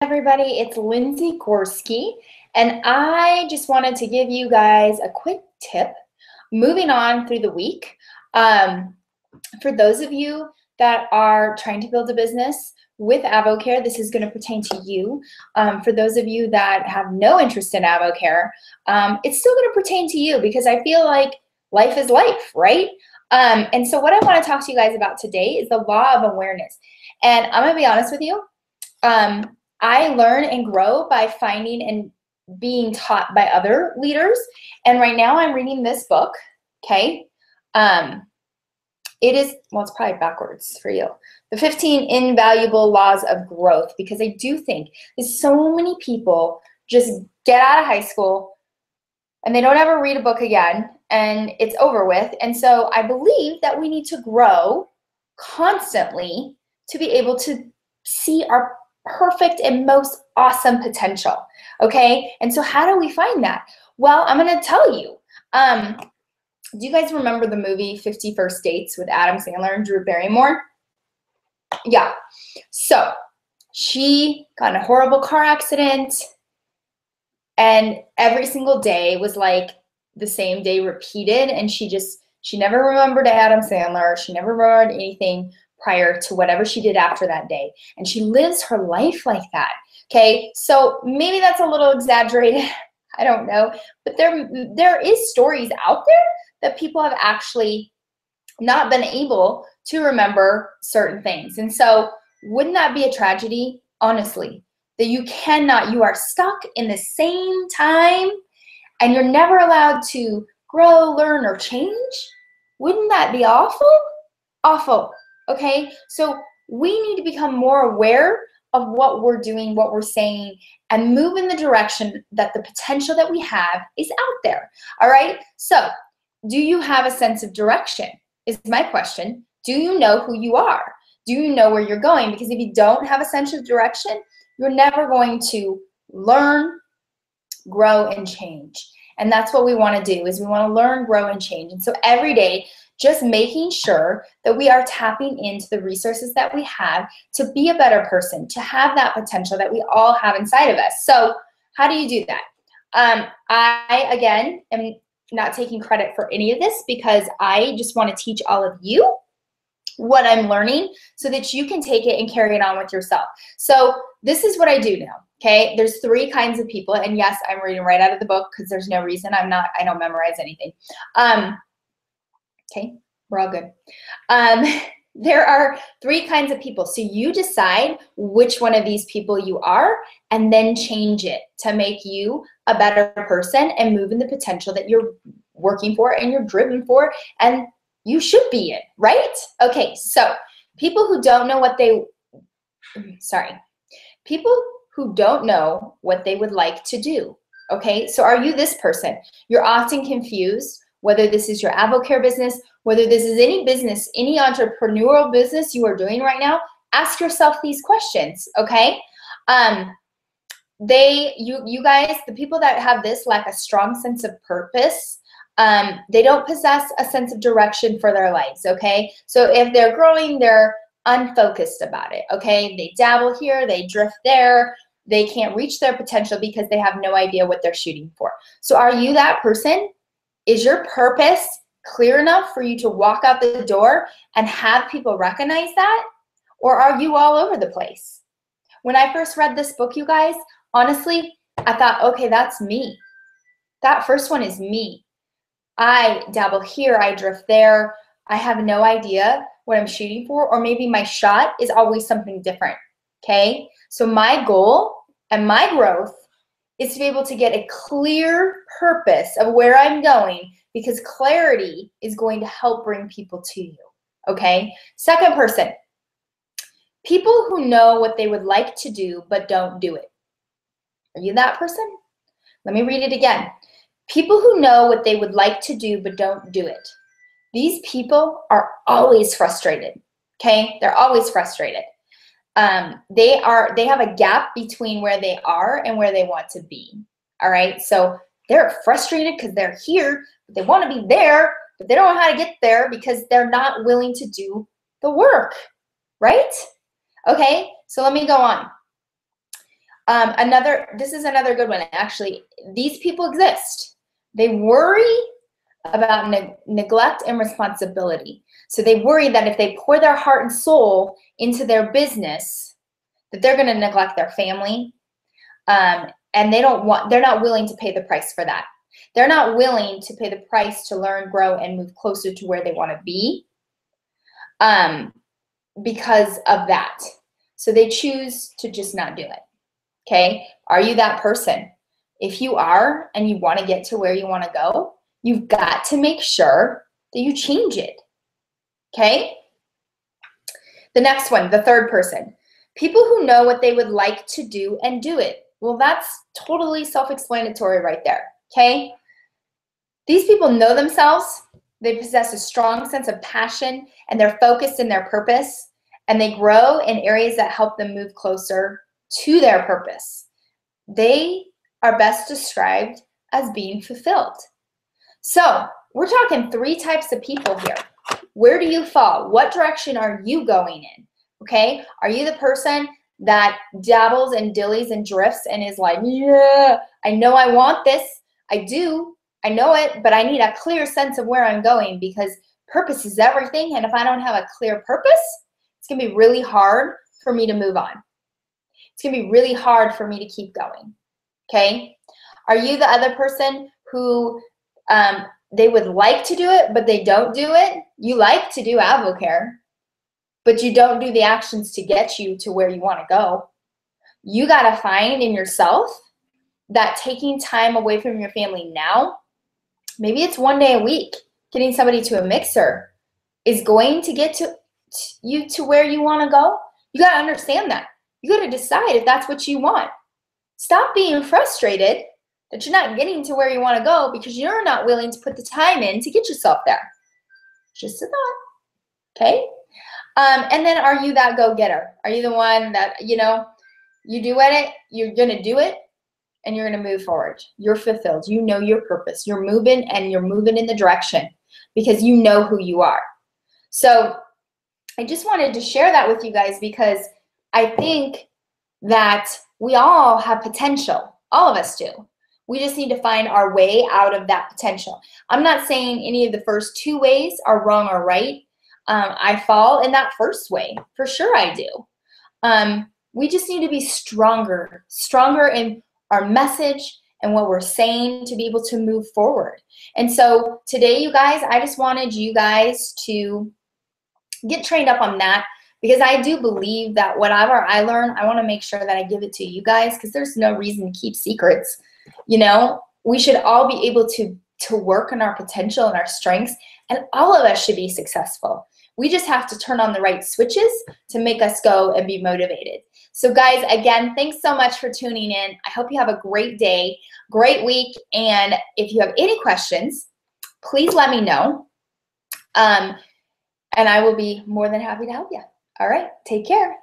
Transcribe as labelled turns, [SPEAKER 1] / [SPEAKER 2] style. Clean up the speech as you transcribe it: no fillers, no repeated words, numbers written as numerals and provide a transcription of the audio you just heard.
[SPEAKER 1] everybody, it's Lindsay Gorski, and I just wanted to give you guys a quick tip moving on through the week. For those of you that are trying to build a business with AvoCare, this is going to pertain to you. For those of you that have no interest in AvoCare, it's still going to pertain to you because I feel like life is life, right? And so what I want to talk to you guys about today is the law of awareness. And I'm going to be honest with you. I learn and grow by finding and being taught by other leaders. And right now I'm reading this book, okay? It is, well, it's probably backwards for you. The 15 Invaluable Laws of Growth, because I do think that so many people just get out of high school and they don't ever read a book again and it's over with. And so I believe that we need to grow constantly to be able to see our perfect and most awesome potential, okay? And so how do we find that? Well, I'm going to tell you. Do you guys remember the movie 50 First Dates with Adam Sandler and Drew Barrymore? Yeah. So she got in a horrible car accident, and every single day was like the same day repeated, and she never remembered Adam Sandler. She never remembered anything prior to whatever she did after that day. And she lives her life like that, okay? So maybe that's a little exaggerated. I don't know. But there is stories out there that people have actually not been able to remember certain things. And so wouldn't that be a tragedy, honestly, that you are stuck in the same time and you're never allowed to grow, learn, or change? Wouldn't that be awful? Awful. Okay, so we need to become more aware of what we're doing, what we're saying, and move in the direction that the potential that we have is out there. All right, so do you have a sense of direction is my question. Do you know who you are? Do you know where you're going? Because if you don't have a sense of direction, you're never going to learn, grow, and change. And that's what we want to do, is we want to learn, grow, and change. And so every day, just making sure that we are tapping into the resources that we have to be a better person, to have that potential that we all have inside of us. So how do you do that? I, again, am not taking credit for any of this because I just want to teach all of you what I'm learning so that you can take it and carry it on with yourself. So this is what I do now. Okay, there's 3 kinds of people, and yes, I'm reading right out of the book because there's no reason I don't memorize anything. Okay, we're all good. There are 3 kinds of people. So you decide which one of these people you are and then change it to make you a better person and move in the potential that you're working for and you're driven for and you should be in, right? Okay, so people who don't know what they would like to do. Okay, so are you this person? You're often confused whether this is your AvoCare business, whether this is any business, any entrepreneurial business you are doing right now. Ask yourself these questions, okay? You guys, the people that have this lack a strong sense of purpose. They don't possess a sense of direction for their lives, okay? So if they're growing, they're unfocused about it, okay? They dabble here, they drift there, they can't reach their potential because they have no idea what they're shooting for. So are you that person? Is your purpose clear enough for you to walk out the door and have people recognize that? Or are you all over the place? When I first read this book, you guys, honestly, I thought, okay, that's me. That first one is me. I dabble here, I drift there. I have no idea what I'm shooting for, or maybe my shot is always something different, okay? So my goal and my growth is to be able to get a clear purpose of where I'm going, because clarity is going to help bring people to you, okay? Second person, people who know what they would like to do but don't do it. Are you that person? Let me read it again. People who know what they would like to do but don't do it. These people are always frustrated, okay? They're always frustrated. They have a gap between where they are and where they want to be, all right? So they're frustrated because they're here, but they want to be there, but they don't know how to get there because they're not willing to do the work, right? Okay, so let me go on. This is another good one, actually. These people exist. They worry about neglect and responsibility. So they worry that if they pour their heart and soul into their business, that they're going to neglect their family. And they're not willing to pay the price for that. They're not willing to pay the price to learn, grow, and move closer to where they want to be because of that. So they choose to just not do it. Okay? Are you that person? If you are and you want to get to where you want to go, you've got to make sure that you change it. Okay? The next one, the third person. People who know what they would like to do and do it. Well, that's totally self-explanatory right there. Okay? These people know themselves. They possess a strong sense of passion, and they're focused in their purpose, and they grow in areas that help them move closer to their purpose. They are best described as being fulfilled. So we're talking 3 types of people here. Where do you fall? What direction are you going in? Okay? Are you the person that dabbles and dillies and drifts and is like, yeah, I know I want this. I do. I know it, but I need a clear sense of where I'm going because purpose is everything. And if I don't have a clear purpose, it's going to be really hard for me to move on. It's going to be really hard for me to keep going. Okay? Are you the other person who they would like to do it, but they don't do it? You like to do AdvoCare, but you don't do the actions to get you to where you want to go. You got to find in yourself that taking time away from your family now, maybe it's 1 day a week, getting somebody to a mixer is going to get you to where you want to go. You got to understand that. You got to decide if that's what you want. Stop being frustrated that you're not getting to where you want to go because you're not willing to put the time in to get yourself there. Just a thought. Okay? And then are you that go-getter? Are you the one that, you do it, you're going to do it, and you're going to move forward. You're fulfilled. You know your purpose. You're moving, and you're moving in the direction because you know who you are. So I just wanted to share that with you guys because I think that we all have potential. All of us do. We just need to find our way out of that potential. I'm not saying any of the first 2 ways are wrong or right. I fall in that first way. For sure I do. We just need to be stronger in our message and what we're saying to be able to move forward. And so today, you guys, I just wanted you guys to get trained up on that because I do believe that whatever I learn, I want to make sure that I give it to you guys because there's no reason to keep secrets. We should all be able to work on our potential and our strengths, and all of us should be successful. We just have to turn on the right switches to make us go and be motivated. So guys, again, thanks so much for tuning in. I hope you have a great day, great week, and if you have any questions, please let me know, and I will be more than happy to help you. All right, take care.